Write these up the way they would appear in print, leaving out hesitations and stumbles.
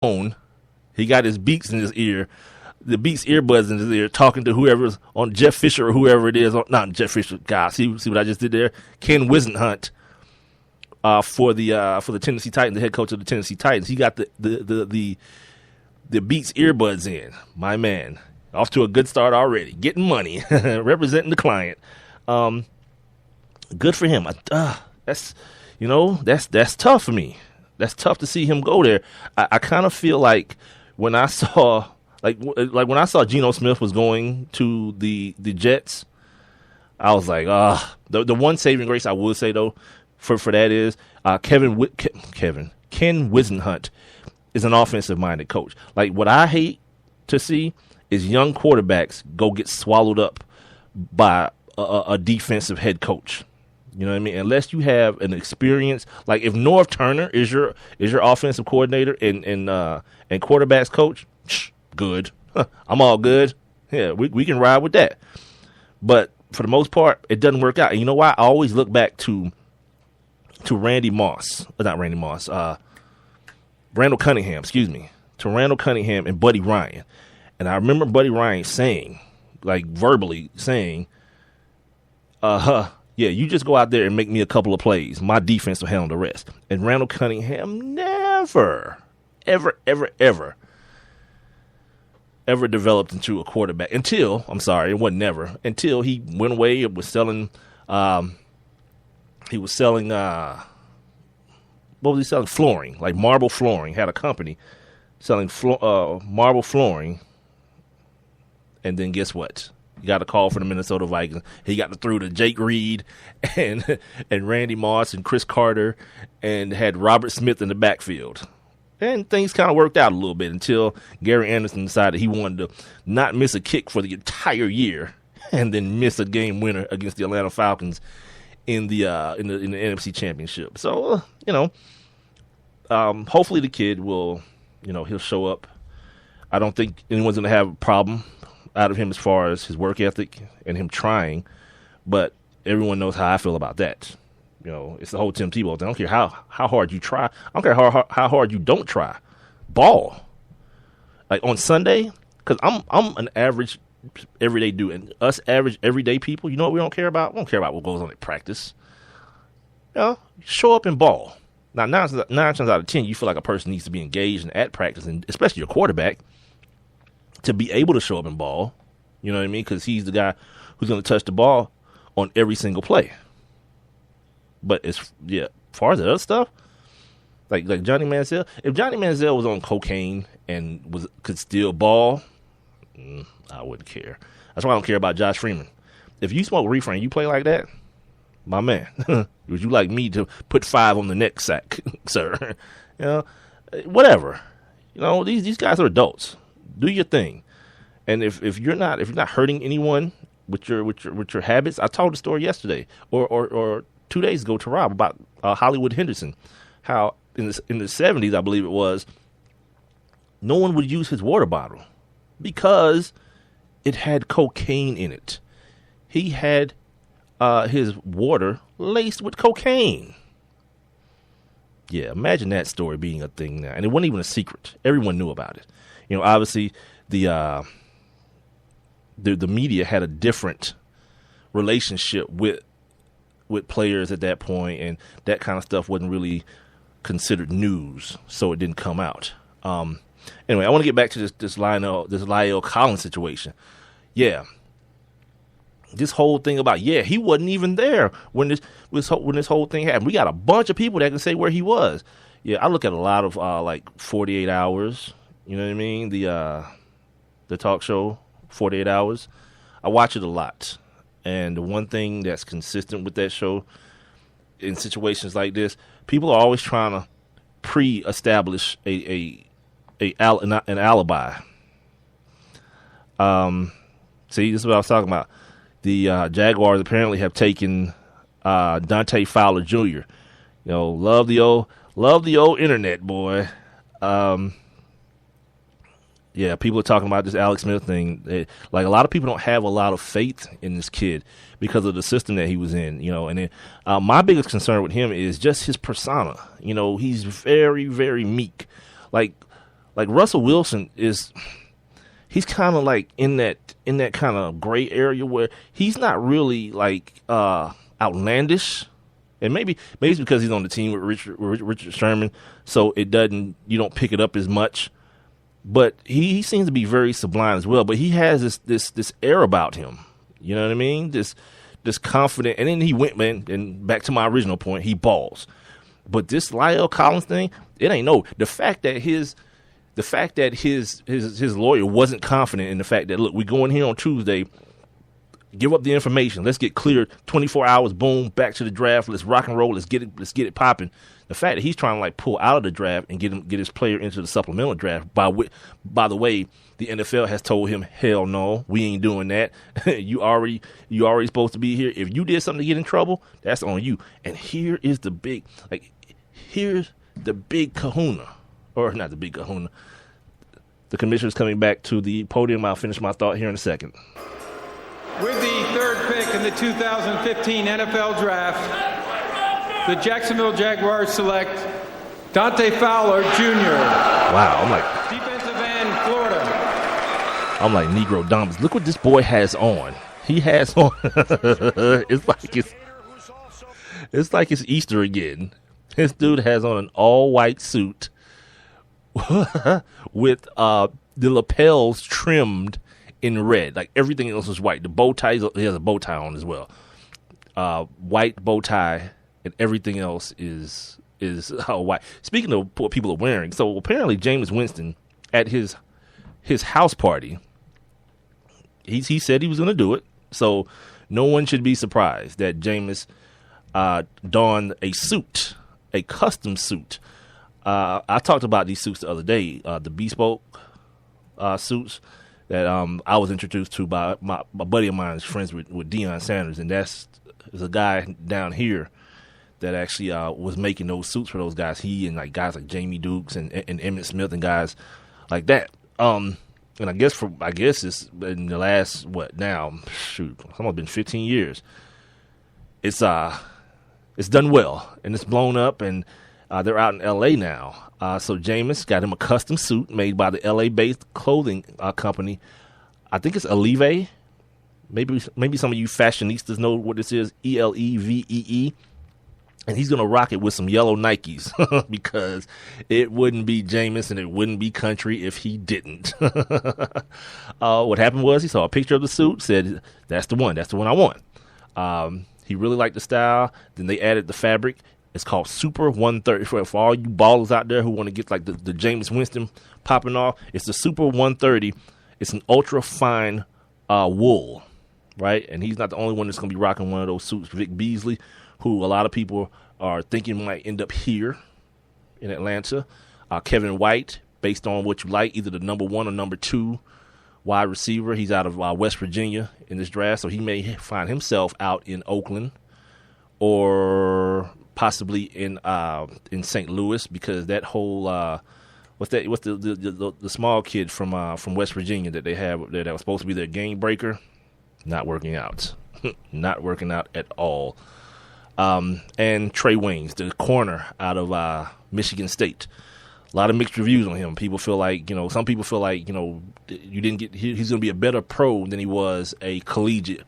phone. He got his Beats in his ear, the Beats earbuds in his ear, talking to whoever's on Jeff Fisher or whoever it is. Not Jeff Fisher. God, see what I just did there? Ken Wisenhunt for the Tennessee Titans, the head coach of the Tennessee Titans. He got the Beats earbuds in. My man, off to a good start already, getting money, representing the client. Good for him. That's tough for me. That's tough to see him go there. I kind of feel like when I saw when I saw Geno Smith was going to the Jets, I was like, the one saving grace I would say though for that is Ken Wisenhunt is an offensive minded coach. Like what I hate to see is young quarterbacks go get swallowed up by a defensive head coach. You know what I mean? Unless you have an experience, like if Norv Turner is your offensive coordinator and quarterbacks coach, good. I'm all good. Yeah, we can ride with that. But for the most part, it doesn't work out. And you know why? I always look back to Randall Cunningham, to Randall Cunningham and Buddy Ryan. And I remember Buddy Ryan saying, like verbally saying, yeah, you just go out there and make me a couple of plays. My defense will handle the rest. And Randall Cunningham never, ever, ever, ever, ever developed into a quarterback until he went away and was selling, what was he selling? Flooring, like marble flooring. Had a company selling marble flooring. And then guess what? He got a call from the Minnesota Vikings. He got to throw to Jake Reed and Randy Moss and Chris Carter and had Robert Smith in the backfield. And things kind of worked out a little bit until Gary Anderson decided he wanted to not miss a kick for the entire year and then miss a game winner against the Atlanta Falcons in the NFC Championship. So, hopefully the kid will, he'll show up. I don't think anyone's going to have a problem out of him as far as his work ethic and him trying, but everyone knows how I feel about that. It's the whole Tim Tebow thing. I don't care how hard you try. I don't care how hard you don't try. Ball. Like on Sunday, because I'm an average everyday dude, and us average everyday people, you know what we don't care about? We don't care about what goes on at practice. Show up and ball. Now, nine times out of 10, you feel like a person needs to be engaged and at practice, and especially your quarterback, to be able to show up and ball. You know what I mean? Because he's the guy who's going to touch the ball on every single play. But as far as the other stuff, like Johnny Manziel, if Johnny Manziel was on cocaine and could still ball, I wouldn't care. That's why I don't care about Josh Freeman. If you smoke reefer and you play like that, my man, would you like me to put 5 on the neck sack, sir? Whatever. These guys are adults. Do your thing. And if you're not hurting anyone with your habits, I told the story yesterday or 2 days ago to Rob about Hollywood Henderson, how in the 70s, I believe it was, no one would use his water bottle because it had cocaine in it. He had his water laced with cocaine. Yeah, imagine that story being a thing now. And it wasn't even a secret. Everyone knew about it. Obviously the media had a different relationship with players at that point, and that kind of stuff wasn't really considered news, so it didn't come out. Anyway, I want to get back to this La'el Collins situation. Yeah. This whole thing about, he wasn't even there when this whole thing happened. We got a bunch of people that can say where he was. Yeah, I look at a lot of 48 Hours. You know what I mean? The talk show, 48 Hours. I watch it a lot. And the one thing that's consistent with that show in situations like this, people are always trying to pre-establish an alibi. See, this is what I was talking about. The Jaguars apparently have taken Dante Fowler Jr. Love the old internet, boy. Yeah, people are talking about this Alex Smith thing. Like a lot of people don't have a lot of faith in this kid because of the system that he was in, And then, my biggest concern with him is just his persona. He's very, very meek. Like like Russell Wilson he's kind of like in that kind of gray area where he's not really like outlandish, and maybe it's because he's on the team with Richard Sherman, so you don't pick it up as much. But he seems to be very sublime as well. But he has this air about him. You know what I mean? This confident, and then he went, man, and back to my original point, he balls. But this Lyle Collins thing, it ain't no. The fact that his lawyer wasn't confident in the fact that, look, we go in here on Tuesday, give up the information, let's get cleared, 24 hours, boom, back to the draft, let's rock and roll, let's get it popping. The fact that he's trying to like pull out of the draft and get his player into the supplemental draft, by the way, the NFL has told him, hell no, we ain't doing that. you already supposed to be here. If you did something to get in trouble, that's on you. And here's the big kahuna, or not the big kahuna. The commissioner's coming back to the podium. I'll finish my thought here in a second. With the third pick in the 2015 NFL Draft, the Jacksonville Jaguars select Dante Fowler Jr. Wow, I'm like defensive end, Florida. I'm like Negro Dominus. Look what this boy has on. He has on. It's like it's Easter again. This dude has on an all-white suit with the lapels trimmed in red. Like everything else is white. The bow tie, he has a bow tie on as well. White bow tie, and everything else is white. Speaking of what people are wearing, so apparently Jameis Winston at his house party, he said he was going to do it. So no one should be surprised that Jameis donned a suit, a custom suit. I talked about these suits the other day, the bespoke suits that I was introduced to by my buddy of mine is friends with Deion Sanders, and there's a guy down here that actually was making those suits for those guys. He and like guys like Jamie Dukes and Emmitt Smith and guys like that. And I guess it's in the last it's almost been 15 years. It's done well and it's blown up, and they're out in L.A. now. So Jameis got him a custom suit made by the L.A.-based clothing company. I think it's Eleve. Maybe some of you fashionistas know what this is, Elevee. And he's going to rock it with some yellow Nikes because it wouldn't be Jameis and it wouldn't be country if he didn't. What happened was he saw a picture of the suit, said, that's the one I want. He really liked the style. Then they added the fabric. It's called Super 130. For all you ballers out there who want to get like the Jameis Winston popping off, it's the Super 130. It's an ultra fine wool, right? And he's not the only one that's going to be rocking one of those suits. Vic Beasley, who a lot of people are thinking might end up here in Atlanta. Kevin White, based on what you like, either the number 1 or number 2 wide receiver. He's out of West Virginia in this draft, so he may find himself out in Oakland or possibly in St. Louis, because that whole what's the small kid from West Virginia that they have that was supposed to be their game breaker, not working out, not working out at all. And Trey Waynes, the corner out of Michigan State. A lot of mixed reviews on him. People feel like, some people feel like, you didn't get, he's going to be a better pro than he was a collegiate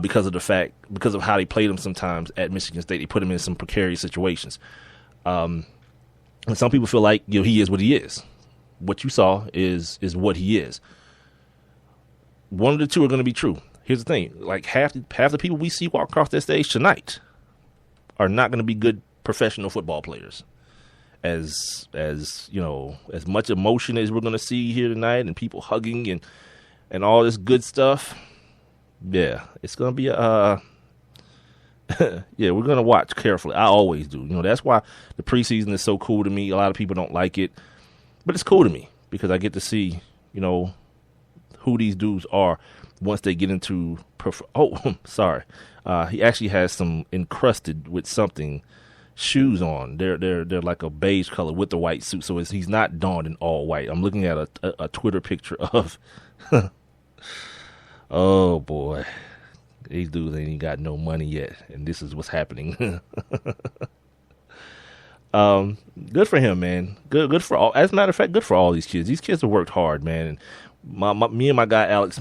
because of how they played him sometimes at Michigan State. They put him in some precarious situations. And some people feel like, he is what he is. What you saw is what he is. One of the two are going to be true. Here's the thing. Like half the people we see walk across that stage tonight are not going to be good professional football players. As much emotion as we're going to see here tonight, and people hugging and all this good stuff, yeah, it's going to be we're going to watch carefully. I always do. That's why the preseason is so cool to me. A lot of people don't like it, but it's cool to me because I get to see, who these dudes are once they get into sorry. He actually has some encrusted with something shoes on. They're like a beige color with the white suit, so he's not donned in all white. I'm looking at a Twitter picture of oh boy, these dudes ain't even got no money yet, and this is what's happening. Good for him, man. Good for all. As a matter of fact, good for all these kids. These kids have worked hard, man. And me and my guy Alec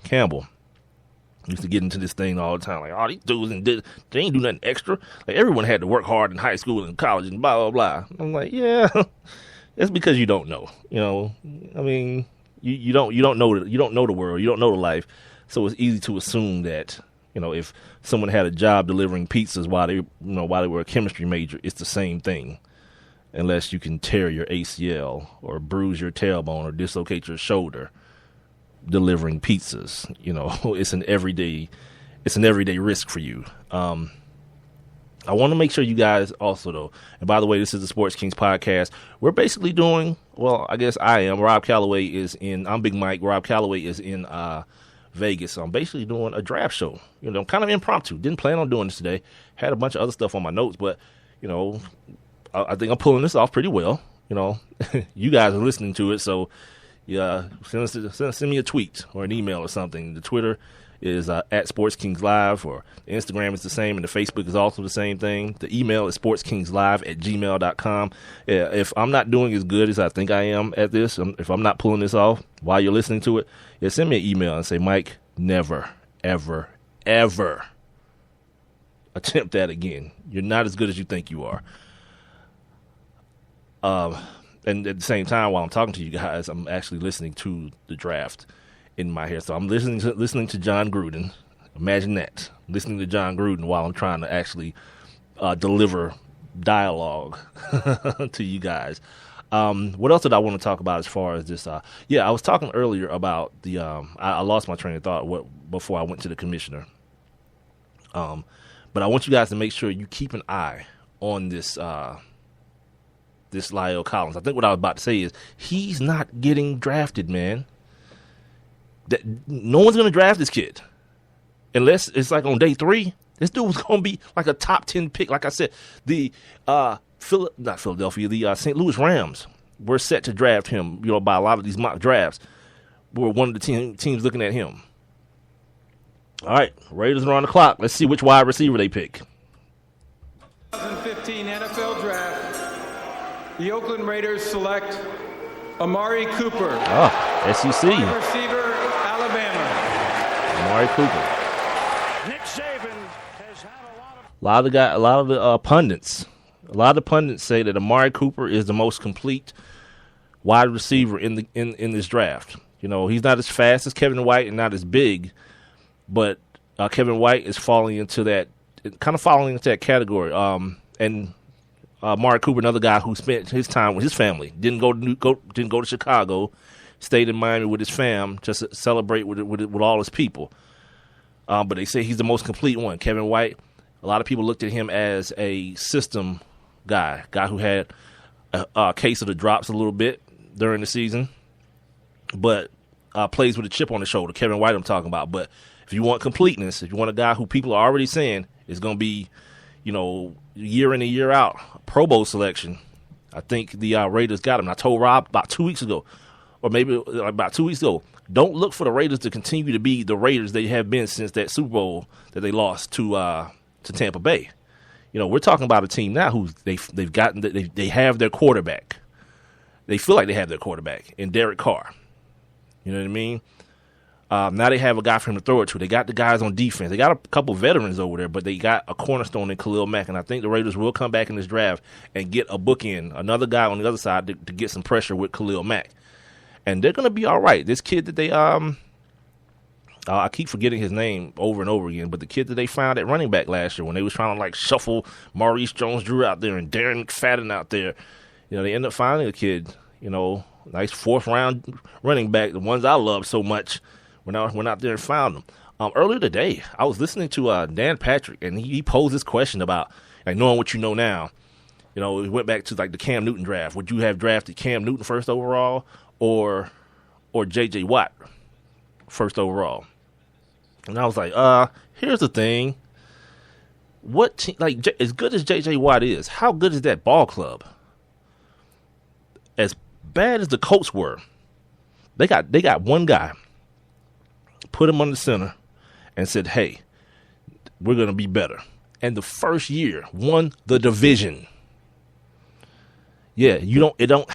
Campbell used to get into this thing all the time. Like, these dudes they ain't do nothing extra. Like, everyone had to work hard in high school and college and blah, blah, blah. I'm like, yeah, that's because you don't know. I mean, you don't know the world. You don't know the life. So it's easy to assume that, if someone had a job delivering pizzas while they were a chemistry major, it's the same thing. Unless you can tear your ACL or bruise your tailbone or dislocate your shoulder delivering pizzas. It's an everyday risk for you. I want to make sure you guys also, though, and by the way, this is the Sports Kings podcast. We're basically doing, well, I guess I am. Rob Calloway I'm Big Mike. Rob Calloway is in Vegas. So I'm basically doing a draft show, kind of impromptu. Didn't plan on doing this today. Had a bunch of other stuff on my notes, but, I think I'm pulling this off pretty well. You guys are listening to it, so yeah, send me a tweet or an email or something. The Twitter is at Sports Kings Live, or the Instagram is the same, and the Facebook is also the same thing. The email is sportskingslive@gmail.com. If I'm not doing as good as I think I am at this, if I'm not pulling this off while you're listening to it, send me an email and say, Mike, never, ever, ever attempt that again. You're not as good as you think you are. And at the same time, while I'm talking to you guys, I'm actually listening to the draft in my head. So I'm listening to John Gruden. Imagine that. Listening to John Gruden while I'm trying to actually deliver dialogue to you guys. What else did I want to talk about as far as this? I was talking earlier about the I lost my train of thought before I went to the commissioner. But I want you guys to make sure you keep an eye on this La'el Collins. I think what I was about to say is he's not getting drafted, man. No one's going to draft this kid unless it's like on day 3. This dude was going to be like a top 10 pick. Like I said, the not Philadelphia, the St. Louis Rams were set to draft him, by a lot of these mock drafts. We're one of the teams looking at him. All right, Raiders are on the clock. Let's see which wide receiver they pick. 2015 NFL Draft. The Oakland Raiders select Amari Cooper. SEC. Wide receiver, Alabama. Amari Cooper. Nick Saban has had a lot of the pundits say that Amari Cooper is the most complete wide receiver in this draft. He's not as fast as Kevin White and not as big, but Kevin White is falling into that category. And Amari Cooper, another guy who spent his time with his family, didn't go to Chicago, stayed in Miami with his fam just to celebrate with all his people. But they say he's the most complete one. Kevin White, a lot of people looked at him as a system guy who had a case of the drops a little bit during the season, but plays with a chip on his shoulder. Kevin White I'm talking about. But if you want completeness, if you want a guy who people are already saying is going to be, year in and year out, Pro Bowl selection, I think the Raiders got him. I told Rob about 2 weeks ago, or maybe about 2 weeks ago, don't look for the Raiders to continue to be the Raiders they have been since that Super Bowl that they lost to Tampa Bay. We're talking about a team now who they have their quarterback. They feel like they have their quarterback in Derek Carr. You know what I mean? Now they have a guy for him to throw it to. They got the guys on defense. They got a couple veterans over there, but they got a cornerstone in Khalil Mack. And I think the Raiders will come back in this draft and get a bookend, another guy on the other side to get some pressure with Khalil Mack. And they're going to be all right. This kid that they I keep forgetting his name over and over again, but the kid that they found at running back last year when they was trying to shuffle Maurice Jones-Drew out there and Darren McFadden out there, they ended up finding a kid, nice 4th-round running back, the ones I love so much. Went out there and found them. Earlier today, I was listening to Dan Patrick, and he posed this question about knowing what you know now. He went back to the Cam Newton draft. Would you have drafted Cam Newton first overall or J.J. Watt first overall? And I was like, here's the thing. As good as J.J. Watt is, how good is that ball club? As bad as the Colts were, they got one guy, put him on the center, and said, hey, we're going to be better. and the first year won the division. Yeah, it don't